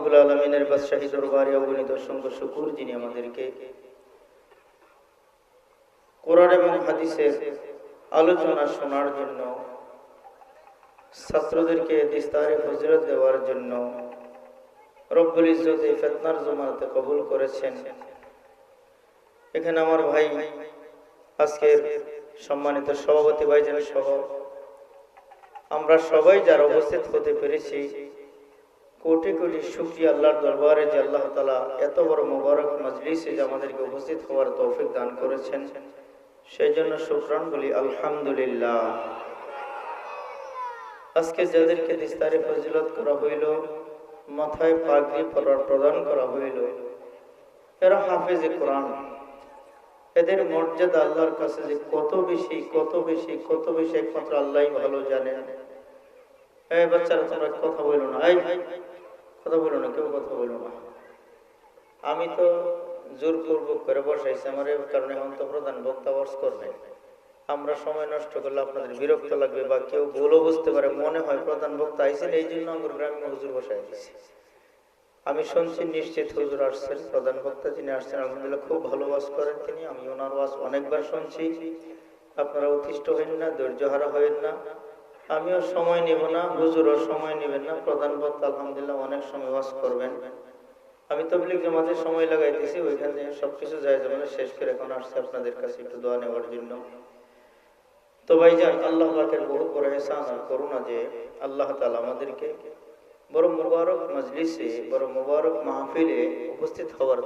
রব্বুল আলামিনের বাদশাহী দরবারে অগণিত অসংখ্য শুকর যিনি আমাদেরকে কোরআন এবং হাদিসের আলোচনা শোনার জন্য, ছাত্রদেরকে দিস্তারে ফজিলত দেওয়ার জন্য রব্বুল ইজ্জত এই ফিতনার জমানাতে কবুল করেছেন। এখানে আমার ভাই আজকের সম্মানিত সভাপতি ভাইজান সহ আমরা সবাই যারা উপস্থিত হতে পেরেছি, কোটি কোটি শুকরিয়া আল্লাহর দরবারে যে আল্লাহ তাআলা এত বড় মুবারক মজলিসে যে আমাদেরকে উপস্থিত হওয়ার তৌফিক দান করেছেন, সেই জন্য শুকরান বলি আলহামদুলিল্লাহ। আজকে যাদেরকে দিস্তারে ফজিলত করা হইল, মাথায় পাগড়ি প্রদান করা হইল, এরা হাফেজে কোরআন। এদের মর্যাদা আল্লাহর কাছে যে কত বেশি কত বেশি কত বেশি একমাত্র আল্লাহই ভালো জানেন। এই বাচ্চারা তোমরা কথা বলো না, এই কথা বলো না, কেউ কথা বলো না। আমি তো জোরপূর্বক করে বসাইছি আমার কারণে এখন তো প্রধান বক্তা ওয়াজ করবে। আমরা সময় নষ্ট করলে আপনাদের বিরক্ত লাগবে বা কেউ ভুলও বুঝতে পারে, মনে হয় প্রধান বক্তা আইছেন, এই জন্য আমার গ্রামে হুজুর বসাই দিয়েছি। আমি শুনছি নিশ্চিত হুজুর আসছেন, প্রধান বক্তা যিনি আসছেন আলহামদুলিল্লাহ খুব ভালো ওয়াজ করেন তিনি। আমি ওনার ওয়াজ অনেকবার শুনছি। আপনারা অতিষ্ঠ হইন না, ধৈর্যহারা হইন না। আমিও সময় নেব না, হুজুরও সময় নেবেন না। প্রধান বক্তা আলহামদুলিল্লাহ অনেক সময় ওয়াজ করবেন। আমি তাবলীগ জামাতের সময় লাগাইতেছি, ওইখানে সবকিছু যায় যাবে না, শেষ করে এখন আসছে আপনাদের কাছে একটু দোয়া নেওয়ার জন্য। তো ভাইজান, আল্লাহ পাকের বহুত বড় ইহসান আর করুণা যে আল্লাহ তাআলা আমাদেরকে বড় মুবারক মজলিসে, বড় মুবারক মাহফিলে উপস্থিত হওয়ার